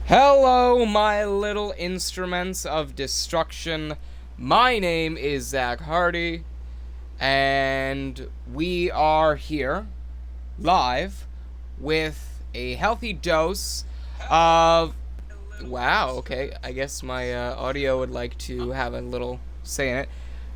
Hello, my little instruments of destruction. My name is Zach Hardy, and we are here, live, with a healthy dose of... Wow, okay, I guess my audio would like to have a little say in it.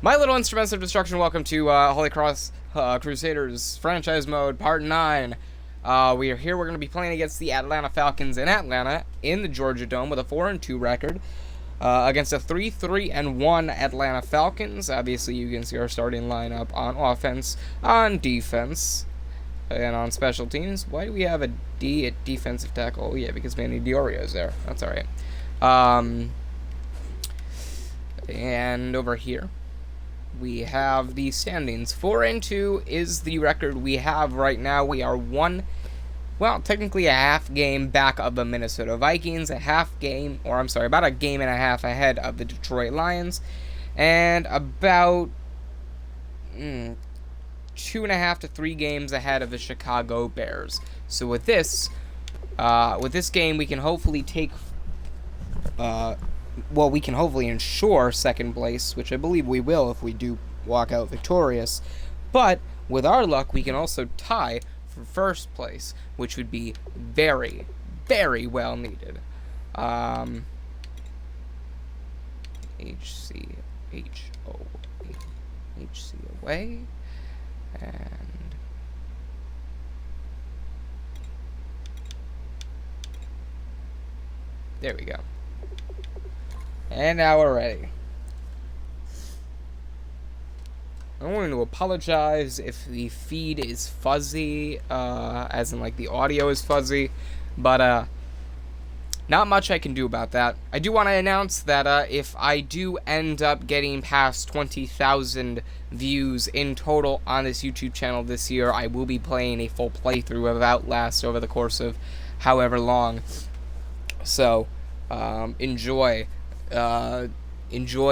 My little instruments of destruction, welcome to Holy Cross Crusaders Franchise Mode, Part 9. We are here. We're going to be playing against the Atlanta Falcons in Atlanta in the Georgia Dome with a 4-2 record against a 3-3-1 Atlanta Falcons. Obviously, you can see our starting lineup on offense, on defense, and on special teams. Why do we have a D at defensive tackle? Oh, yeah, because Manny Diorio's there. That's all right. And over here, we have the standings. 4-2 is the record we have right now. We are technically a half game back of the Minnesota Vikings, about a game and a half ahead of the Detroit Lions, and about 2.5 to 3 games ahead of the Chicago Bears. So with this game, we can hopefully we can hopefully ensure second place, which I believe we will if we do walk out victorious. But with our luck, we can also tie for first place, which would be very, very well needed. HC away, and there we go. And now we're ready. I'm going to apologize if the feed is fuzzy, as in like the audio is fuzzy, but not much I can do about that. I do want to announce that if I do end up getting past 20,000 views in total on this YouTube channel this year, I will be playing a full playthrough of Outlast over the course of however long. So, enjoy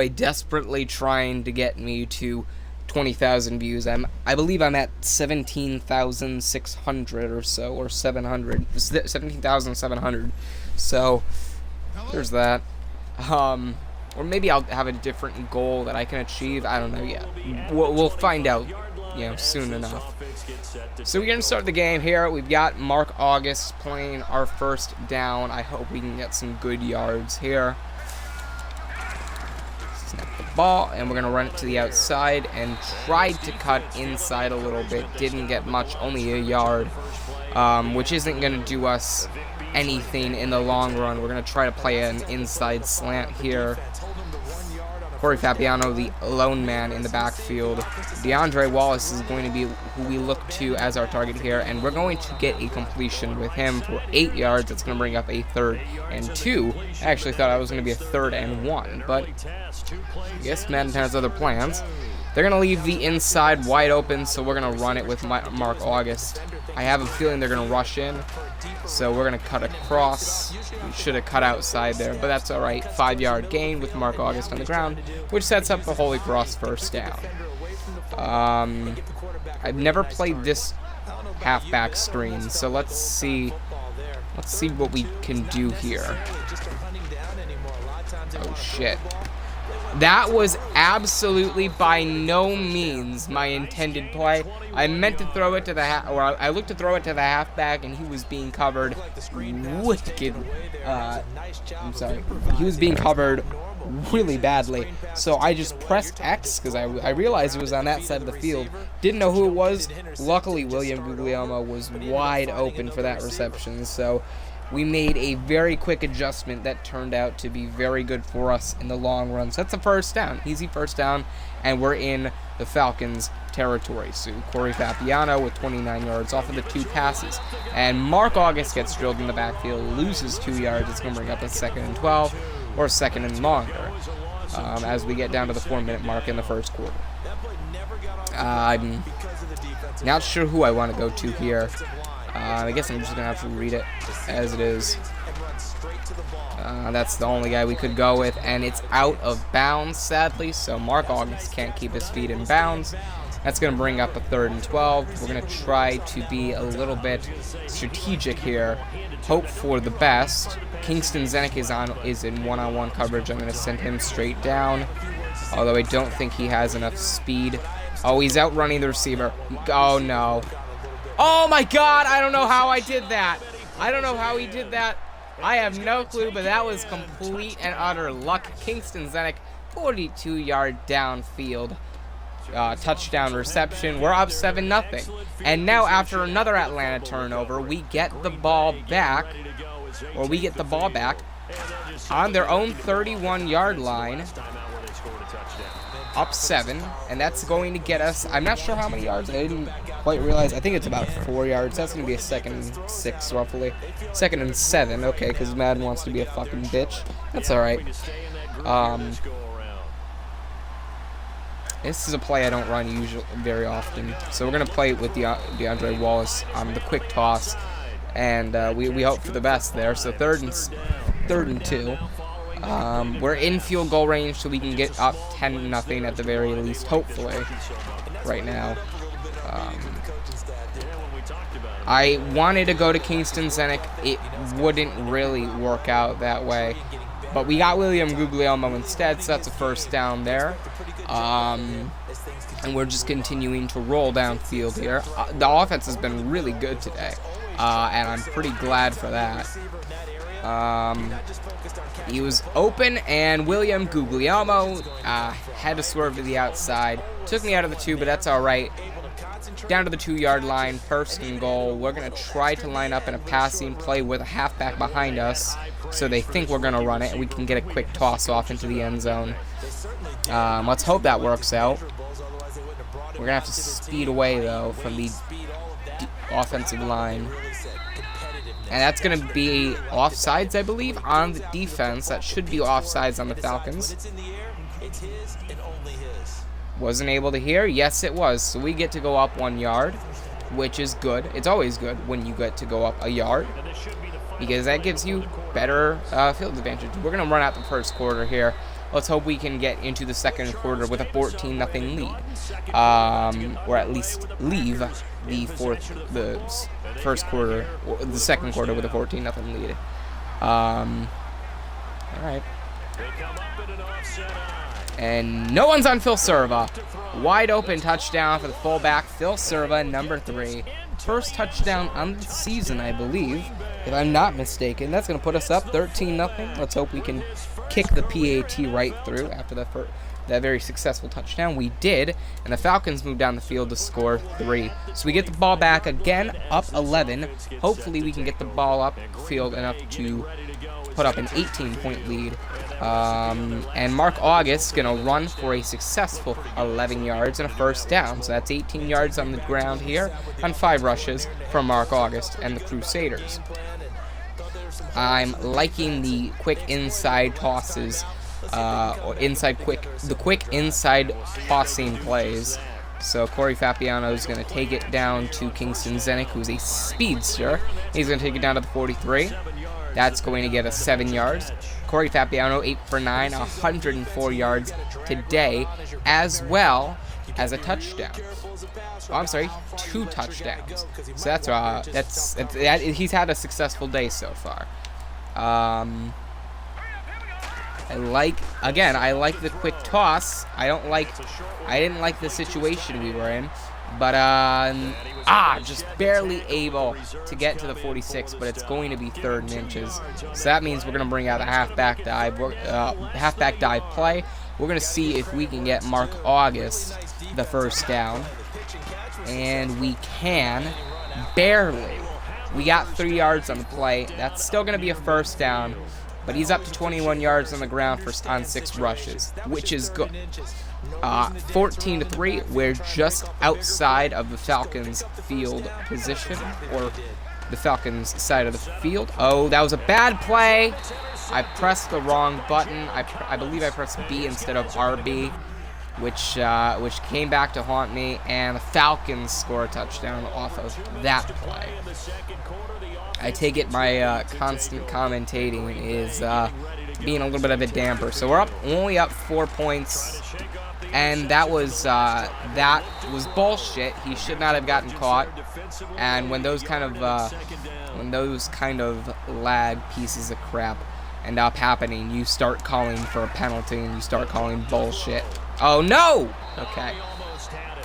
desperately trying to get me to 20,000 views. I believe I'm at 17,600 or so, or 17,700. So there's that. Or maybe I'll have a different goal that I can achieve. I don't know yet. We'll find out, soon enough. So we're gonna start the game here. We've got Mark August playing our first down. I hope we can get some good yards here. Snap the ball, and we're gonna run it to the outside and tried to cut inside a little bit. Didn't get much, only a yard, which isn't gonna do us anything in the long run. We're gonna try to play an inside slant here. Corey Fabiano, the lone man in the backfield. DeAndre Wallace is going to be who we look to as our target here, and we're going to get a completion with him for 8 yards. That's going to bring up a 3rd and 2. I actually thought I was going to be a 3rd and 1, but I guess Madden has other plans. They're going to leave the inside wide open, so we're going to run it with Mark August. I have a feeling they're going to rush in, so we're going to cut across. We should have cut outside there, but that's all right. 5-yard gain with Mark August on the ground, which sets up the Holy Cross first down. I've never played this halfback screen, so let's see what we can do here. Oh, shit. That was absolutely by no means my intended play. I meant to throw it to the I looked to throw it to the halfback, and he was being covered wicked. He was being covered really badly. So I just pressed X because I realized it was on that side of the field. Didn't know who it was. Luckily, William Guglielmo was wide open for that reception. So we made a very quick adjustment that turned out to be very good for us in the long run. So that's a first down, easy first down, and we're in the Falcons' territory. So Corey Fabiano with 29 yards off of the 2 passes. And Mark August gets drilled in the backfield, loses 2 yards. It's going to bring up a 2nd and 12, or 2nd and longer, as we get down to the 4-minute mark in the first quarter. I'm not sure who I want to go to here. I guess I'm just going to have to read it as it is. That's the only guy we could go with, and it's out of bounds, sadly, so Mark August can't keep his feet in bounds. That's going to bring up a 3rd and 12. We're going to try to be a little bit strategic here. Hope for the best. Kingston Zenek is in one-on-one coverage. I'm going to send him straight down, although I don't think he has enough speed. Oh, he's outrunning the receiver. Oh, no. Oh, my God. I don't know how I did that. I don't know how he did that. I have no clue, but that was complete and utter luck. Kingston Zenek, 42-yard downfield. Touchdown reception. We're up 7-0. And now after another Atlanta turnover, we get the ball back, on their own 31-yard line. Up 7, and that's going to get us, I'm not sure how many yards. I didn't quite realize. I think it's about 4 yards. That's going to be a 2nd and 6, roughly. 2nd and 7, okay, because Madden wants to be a fucking bitch. That's alright. This is a play I don't run usually very often. So we're going to play it with DeAndre Wallace on the quick toss. And we hope for the best there. So 3rd and 2. We're in field goal range, so we can get up 10-0 at the very least, hopefully, right now. I wanted to go to Kingston Zenek. It wouldn't really work out that way. But we got William Guglielmo instead, so that's a 1st down there. And we're just continuing to roll downfield here. The offense has been really good today, and I'm pretty glad for that. He was open, and William Guglielmo had to swerve to the outside. Took me out of the 2, but that's all right. Down to the 2-yard line, 1st and goal. We're going to try to line up in a passing play with a halfback behind us, so they think we're going to run it, and we can get a quick toss off into the end zone. Let's hope that works out. We're going to have to speed away, though, from the offensive line. And that's going to be offsides, I believe, on the defense. That should be offsides on the Falcons. Wasn't able to hear? Yes, it was. So we get to go up 1 yard, which is good. It's always good when you get to go up a yard, because that gives you better field advantage. We're going to run out the 1st quarter here. Let's hope we can get into the 2nd quarter with a 14-0 lead. Or at least leave the 1st quarter, or the 2nd quarter with a 14-0 lead. Alright. And no one's on Phil Serva. Wide open touchdown for the fullback, Phil Serva, number 3. 1st touchdown on the season, I believe, if I'm not mistaken. That's going to put us up 13-0. Let's hope we can kick the PAT right through after that very successful touchdown. We did, and the Falcons moved down the field to score 3. So we get the ball back again, up 11. Hopefully we can get the ball up field enough to put up an 18-point lead. And Mark August going to run for a successful 11 yards and a 1st down. So that's 18 yards on the ground here on 5 rushes from Mark August and the Crusaders. I'm liking the quick inside tosses, the quick inside tossing plays. So Corey Fabiano is going to take it down to Kingston Zenek, who's a speedster. He's going to take it down to the 43. That's going to get us 7 yards. Corey Fabiano, 8 for 9, 104 yards today, as well as a touchdown. Oh, I'm sorry, 2 touchdowns. So that's he's had a successful day so far. I like the quick toss. I didn't like the situation we were in, but just barely able to get to the 46, but it's going to be 3rd and inches. So that means we're going to bring out a halfback dive play. We're going to see if we can get Mark August the 1st down, and we can barely. We got 3 yards on the play. That's still going to be a 1st down, but he's up to 21 yards on the ground on 6 rushes, which is good. 14-3. We're just outside of the Falcons' field position, or the Falcons' side of the field. Oh, that was a bad play. I pressed the wrong button. I believe I pressed B instead of RB, which came back to haunt me, and the Falcons score a touchdown off of that play. I take it my constant commentating is being a little bit of a damper. So we're only up 4 points And that was bullshit. He should not have gotten caught. And when those kind of lag pieces of crap end up happening, you start calling for a penalty and you start calling bullshit. Oh no! Okay.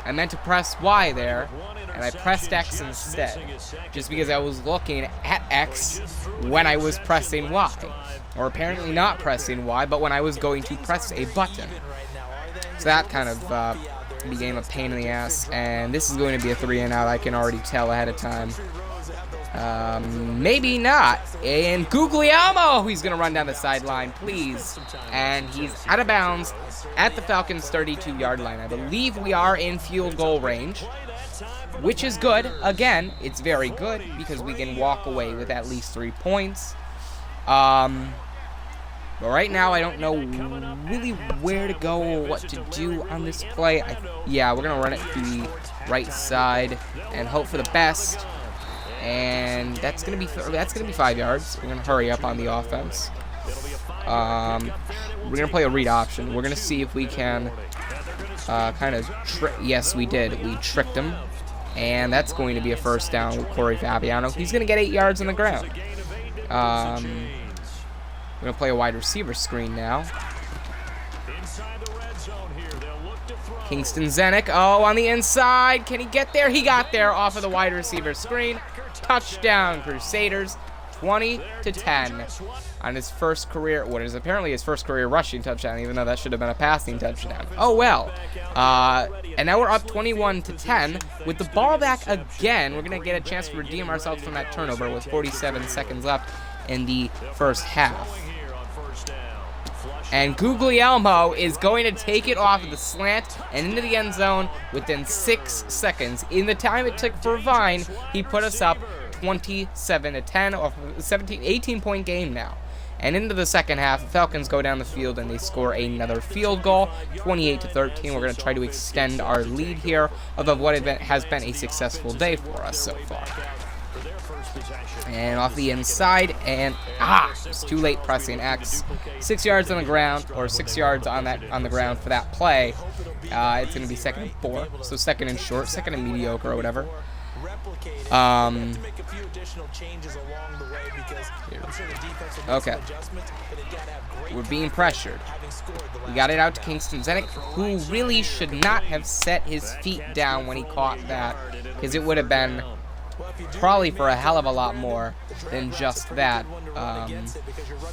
I meant to press Y there, and I pressed X instead, just because I was looking at X when I was pressing Y. Or apparently not pressing Y, but when I was going to press a button. So that kind of became a pain in the ass, and this is going to be a 3-and-out, I can already tell ahead of time. Maybe not. And Guglielmo, he's going to run down the sideline, please. And he's out of bounds at the Falcons' 32-yard line. I believe we are in field goal range, which is good. Again, it's very good because we can walk away with at least 3 points. But right now, I don't know really where to go or what to do on this play. Yeah, we're going to run it to the right side and hope for the best. And that's going to be 5 yards. We're going to hurry up on the offense. We're going to play a read option. We're going to see if we can yes, we did. We tricked him. And that's going to be a first down with Corey Fabiano. He's going to get 8 yards on the ground. We're going to play a wide receiver screen now. Kingston Zenick, on the inside. Can he get there? He got there off of the wide receiver screen. Touchdown, Crusaders, 20-10 on his first career, what is apparently his first career rushing touchdown, even though that should have been a passing touchdown. Oh, well. And now we're up 21-10. With the ball back again, we're going to get a chance to redeem ourselves from that turnover with 47 seconds left in the first half. And Guglielmo is going to take it off of the slant and into the end zone within 6 seconds. In the time it took for Vine, he put us up 27-10, off of a 18-point game now. And into the second half, the Falcons go down the field and they score another field goal, 28-13. We're going to try to extend our lead here of what has been a successful day for us so far. And off the inside, and it's too late pressing X. 6 yards on the ground, or 6 yards on the ground for that play. It's going to be 2nd and 4, so 2nd and short, 2nd and mediocre, or whatever. Okay. We're being pressured. We got it out to Kingston Zenick, who really should not have set his feet down when he caught that, because it would have been probably for a hell of a lot more than just that.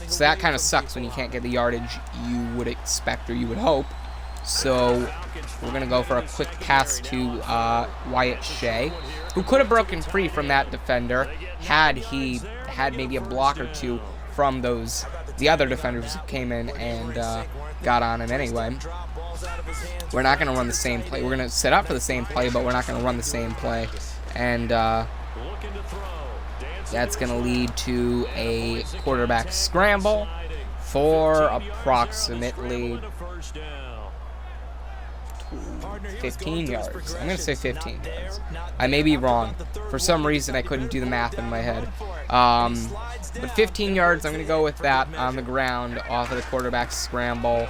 So that kind of sucks when you can't get the yardage you would expect or you would hope. So we're going to go for a quick pass to Wyatt Shea, who could have broken free from that defender had he had maybe a block or two from the other defenders who came in and got on him anyway. We're not going to run the same play. We're going to set up for the same play, but we're not going to run the same play. And that's going to lead to a quarterback scramble for approximately 15 yards. I'm going to say 15 yards. I may be wrong. For some reason, I couldn't do the math in my head. But 15 yards, I'm going to go with that on the ground off of the quarterback scramble.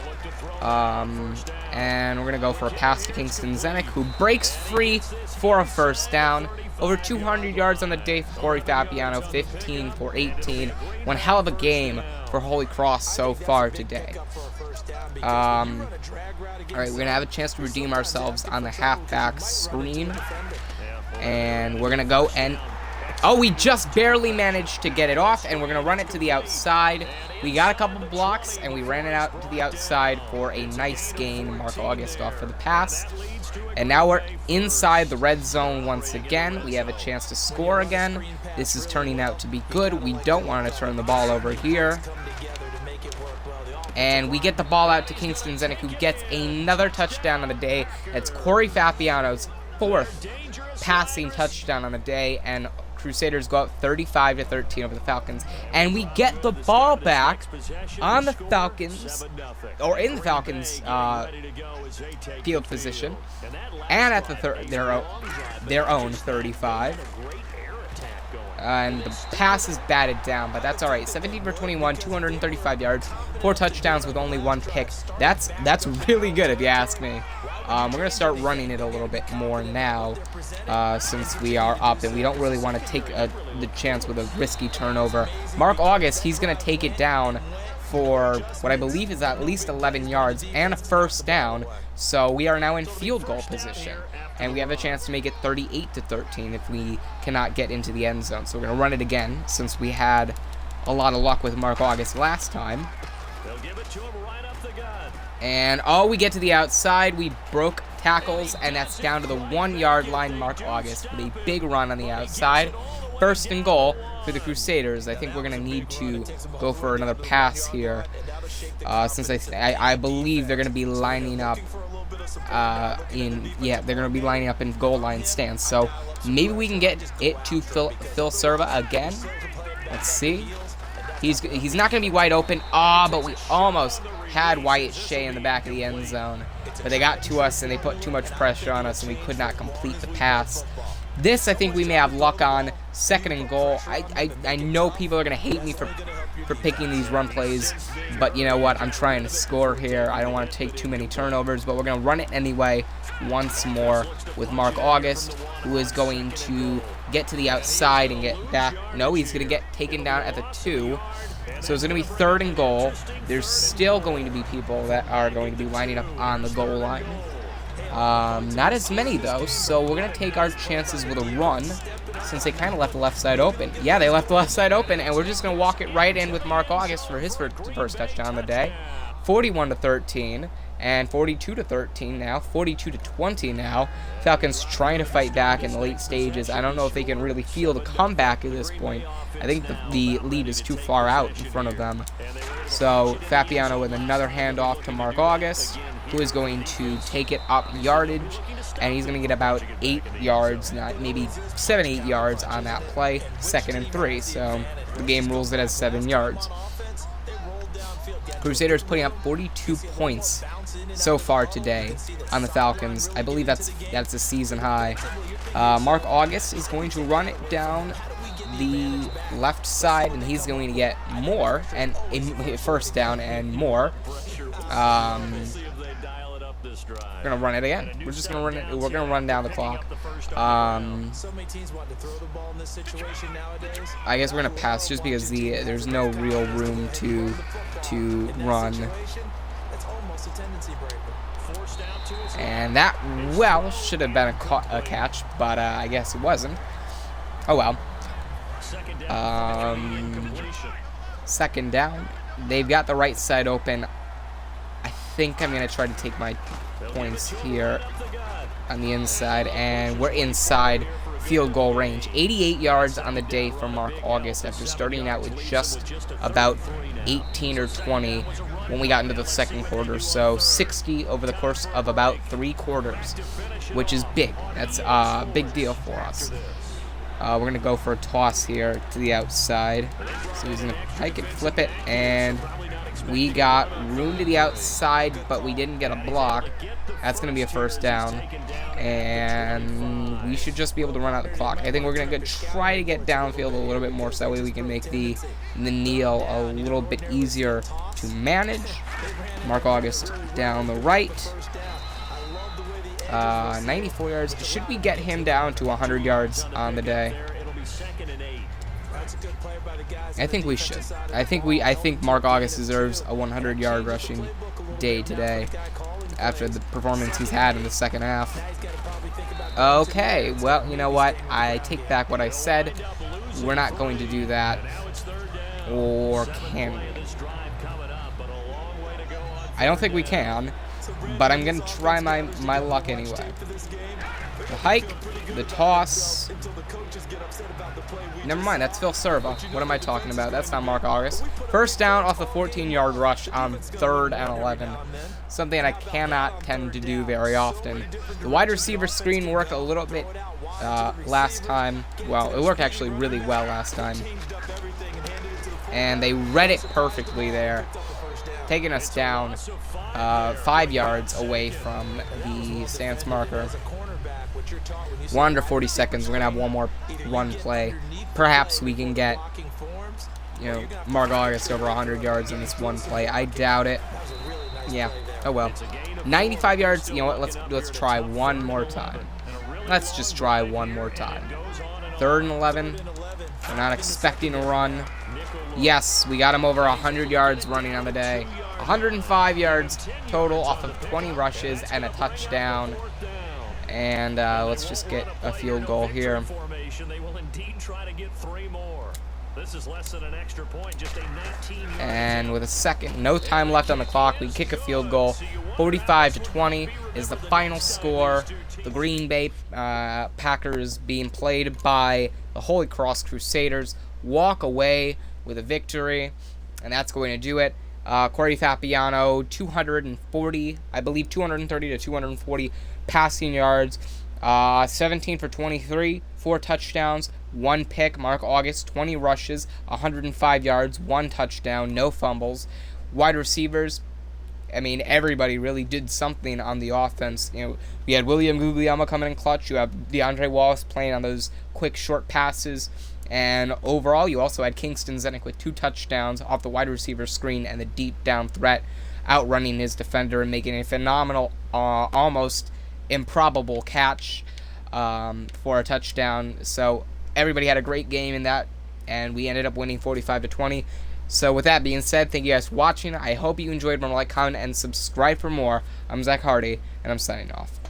And we're going to go for a pass to Kingston Zenick, who breaks free for a first down. Over 200 yards on the day for Corey Fabiano, 15 for 18. One hell of a game for Holy Cross so far today. All right, we're going to have a chance to redeem ourselves on the halfback screen. And we're going to go and... we just barely managed to get it off, and we're going to run it to the outside. We got a couple blocks, and we ran it out to the outside for a nice gain. Mark August off for the pass. And now we're inside the red zone once again. We have a chance to score again. This is turning out to be good. We don't want to turn the ball over here. And we get the ball out to Kingston Zenick, who gets another touchdown on the day. That's Corey Fabiano's 4th passing touchdown on the day, and Crusaders go up 35-13 over the Falcons. And we get the ball back on the Falcons, or in the Falcons' field position, and at the their own 35. And the pass is batted down, but that's all right. 17 for 21, 235 yards, 4 touchdowns with only 1 pick. That's really good if you ask me. We're going to start running it a little bit more now since we are up, and we don't really want to take the chance with a risky turnover. Mark August, he's going to take it down for what I believe is at least 11 yards and a first down. So we are now in field goal position, and we have a chance to make it 38-13 if we cannot get into the end zone. So we're going to run it again since we had a lot of luck with Mark August last time. And we get to the outside. We broke tackles, and that's down to the 1-yard line. Mark August with a big run on the outside. First and goal for the Crusaders. I think we're going to need to go for another pass here since I believe they're going to be lining up they're going to be lining up in goal line stance. So maybe we can get it to Phil Serva again. Let's see. He's not going to be wide open. But we almost had Wyatt Shea in the back of the end zone. But they got to us, and they put too much pressure on us, and we could not complete the pass. This, I think we may have luck on. Second and goal. I know people are going to hate me for picking these run plays, but you know what? I'm trying to score here. I don't want to take too many turnovers, but we're going to run it anyway once more with Mark August, who is going to get to the outside and get back. No, he's going to get taken down at the 2. So it's going to be third and goal. There's still going to be people that are going to be lining up on the goal line. Not as many, though, so we're going to take our chances with a run since they kind of left the left side open. Yeah, they left the left side open, and we're just going to walk it right in with Mark August for his first touchdown of the day. 41-13 and 42-13 now, 42-20 now. Falcons trying to fight back in the late stages. I don't know if they can really feel the comeback at this point. I think the lead is too far out in front of them. So Fabiano with another handoff to Mark August, who is going to take it up yardage, and he's going to get about 8 yards, maybe 7-8 yards on that play, 2nd and 3. So the game rules it as 7 yards. Crusaders putting up 42 points so far today on the Falcons. I believe that's a season high. Mark August is going to run it down the left side, and he's going to get more, and first down and more. We're gonna run it again. We're just gonna run it. We're gonna run down the clock. I guess we're gonna pass just because there's no real room to run. And that should have been a catch, but I guess it wasn't. Oh well. Second down. They've got the right side open. I think I'm gonna try to take my points here on the inside, and we're inside field goal range. 88 yards on the day for Mark August after starting out with just about 18 or 20 when we got into the second quarter. So 60 over the course of about 3 quarters, which is big. That's a big deal for us. We're going to go for a toss here to the outside. So he's going to hike it, flip it, and we got room to the outside, but we didn't get a block. That's going to be a first down, and we should just be able to run out the clock. I think we're going to try to get downfield a little bit more so that way we can make the kneel a little bit easier to manage. Mark August down the right. 94 yards. Should we get him down to 100 yards on the day? I think we should. I think Mark August deserves a 100-yard rushing day today after the performance he's had in the second half. Okay, well, you know what? I take back what I said. We're not going to do that. Or can we? I don't think we can, but I'm going to try my luck anyway. The hike, the toss. Never mind, that's Phil Serva. What am I talking about? That's not Mark August. First down off the 14-yard rush on 3rd and 11. Something I cannot tend to do very often. The wide receiver screen worked a little bit last time. Well, it worked actually really well last time. And they read it perfectly there, taking us down 5 yards away from the stance marker. We're under 40 seconds. We're going to have one more run play perhaps we can get, Mark August over 100 yards in this one play. I doubt it. Yeah. Oh well. 95 yards. You know what? Let's try one more time. Let's just try one more time. 3rd and 11. We're not expecting a run. Yes, we got him over 100 yards running on the day. 105 yards total off of 20 rushes and a touchdown. And let's just get a field goal here. And with a second, no time left on the clock, we kick a field goal. 45-20 is the final score. The Green Bay Packers, being played by the Holy Cross Crusaders, walk away with a victory, and that's going to do it. Corey Fabiano, 240, I believe 230 to 240 passing yards, 17 for 23, 4 touchdowns, 1 pick. Mark August, 20 rushes, 105 yards, 1 touchdown, no fumbles. Wide receivers, I mean, everybody really did something on the offense. We had William Guglielmo coming in clutch. You have DeAndre Wallace playing on those quick, short passes. And overall, you also had Kingston Zenick with 2 touchdowns off the wide receiver screen and the deep down threat, outrunning his defender and making a phenomenal, almost improbable catch for a touchdown. So everybody had a great game in that, and we ended up winning 45-20. So with that being said, thank you guys for watching. I hope you enjoyed. Remember to like, comment, and subscribe for more. I'm Zach Hardy, and I'm signing off.